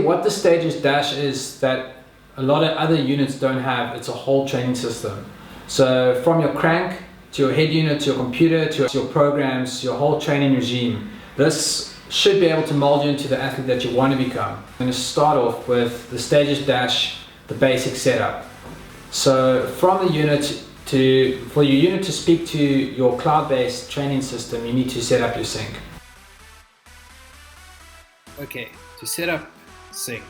what the Stages Dash is that a lot of other units don't have, it's a whole training system. So from your crank to your head unit, to your computer, to your programs, your whole training regime, this should be able to mold you into the athlete that you want to become. I'm going to start off with the Stages Dash, the basic setup. So from the unit for your unit to speak to your cloud-based training system, you need to set up your sync. Okay, to set up sync,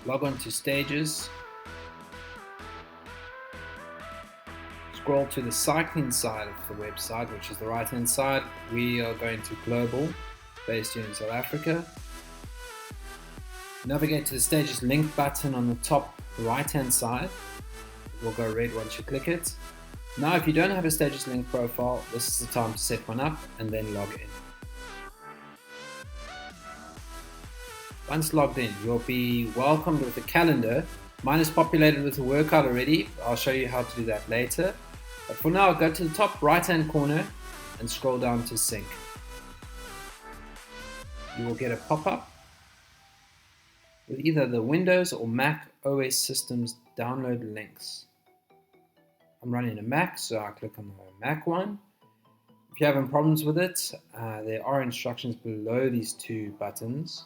log on to Stages, scroll to the cycling side of the website, which is the right hand side. We are going to global, based here in South Africa. Navigate to the Stages link button on the top right hand side. It will go red once you click it. Now if you don't have a Stages link profile, this is the time to set one up and then log in. Once logged in, you'll be welcomed with a calendar. Mine is populated with a workout already. I'll show you how to do that later. But for now, go to the top right hand corner and scroll down to sync. You will get a pop-up with either the Windows or Mac OS systems download links. I'm running a Mac, so I click on the Mac one. If you're having problems with it, there are instructions below these two buttons.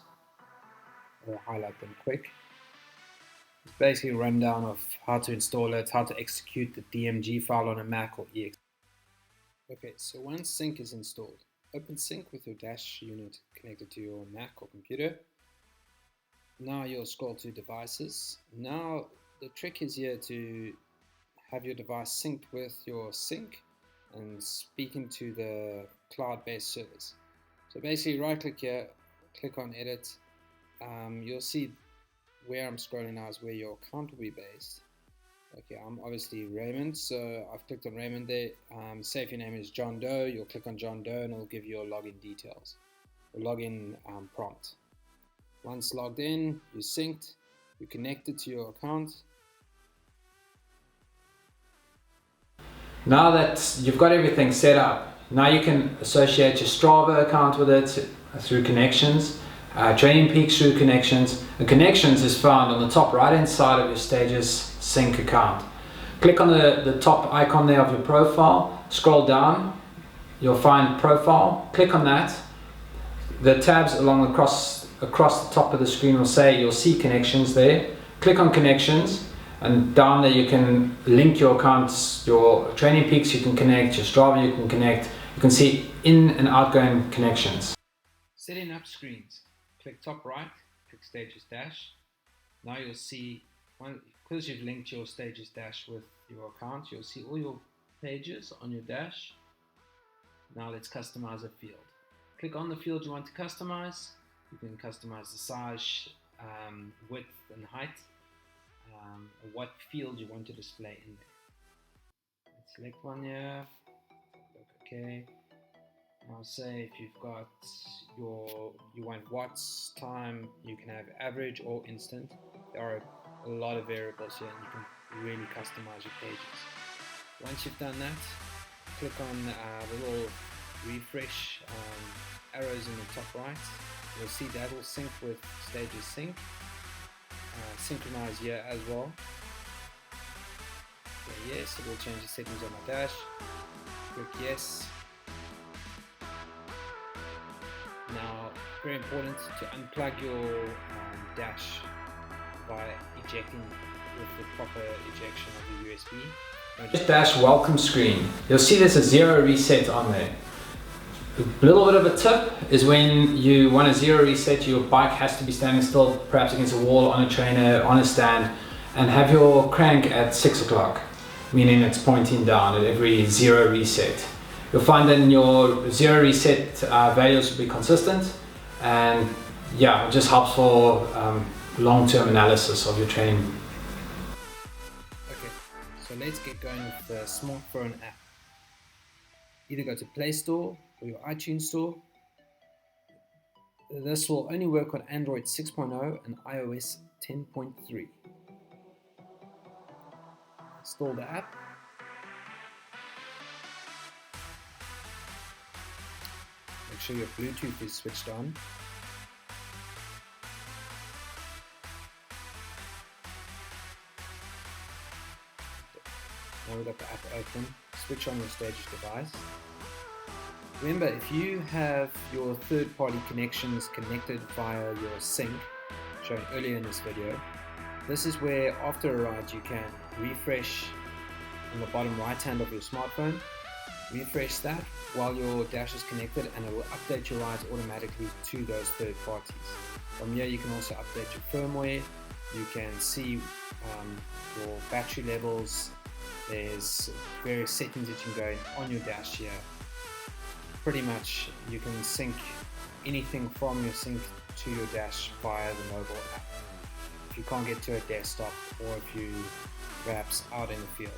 I'll highlight them quick. It's basically a rundown of how to install it, how to execute the DMG file on a Mac or exe. Okay, so once sync is installed, open sync with your Dash unit connected to your Mac or computer. Now you'll scroll to devices. Now the trick is here to have your device synced with your sync and speaking to the cloud-based service. So basically right click here, click on edit. You'll see where I'm scrolling now is where your account will be based. Okay, I'm obviously Raymond, so I've clicked on Raymond there. Say if your name is John Doe, you'll click on John Doe and it'll give you your login details, the login prompt. Once logged in, you're synced, you're connected to your account. Now that you've got everything set up, now you can associate your Strava account with it through connections, Training Peaks through connections. And connections is found on the top right hand side of your Stages sync account. Click on the top icon there of your profile, scroll down, you'll find profile, click on that. The tabs across the top of the screen will say, you'll see connections there. Click on connections, and down there you can link your accounts, your Training Peaks you can connect, your Strava you can connect. You can see in and outgoing connections. Setting up screens. Click top right, click Stages Dash. Now you'll see, because you've linked your Stages Dash with your account, you'll see all your pages on your dash. Now let's customize a field. Click on the field you want to customize. You can customize the size, width and height, what field you want to display in there. Let's select one here, click OK. Now say if you've got you want watts, time, you can have average or instant. There are a lot of variables here and you can really customize your pages. Once you've done that, click on the little refresh arrows in the top right. You'll see that will sync with Stages sync. Synchronize here as well. Okay, yes, it will change the settings on my dash. Click yes. Now, very important to unplug your dash by ejecting with the proper ejection of the USB. Dash welcome screen. You'll see there's a 0 reset on there. A little bit of a tip is when you want a 0 reset, your bike has to be standing still, perhaps against a wall, on a trainer, on a stand, and have your crank at 6 o'clock, meaning it's pointing down at every 0 reset. You'll find then your 0 reset values will be consistent, and yeah, it just helps for long-term analysis of your training. Okay, so let's get going with the smartphone app. Either go to Play Store or your iTunes Store. This will only work on Android 6.0 and iOS 10.3. Install the app. Make sure your Bluetooth is switched on. Now we've got the app open. Switch on your Stages device. Remember, if you have your third-party connections connected via your sync, shown earlier in this video, this is where after a ride you can refresh on the bottom right hand of your smartphone, refresh that while your dash is connected, and it will update your rides automatically to those third parties. From here you can also update your firmware, you can see your battery levels, there's various settings that you can go in on your dash here. Pretty much you can sync anything from your sync to your dash via the mobile app if you can't get to a desktop or if you perhaps out in the field.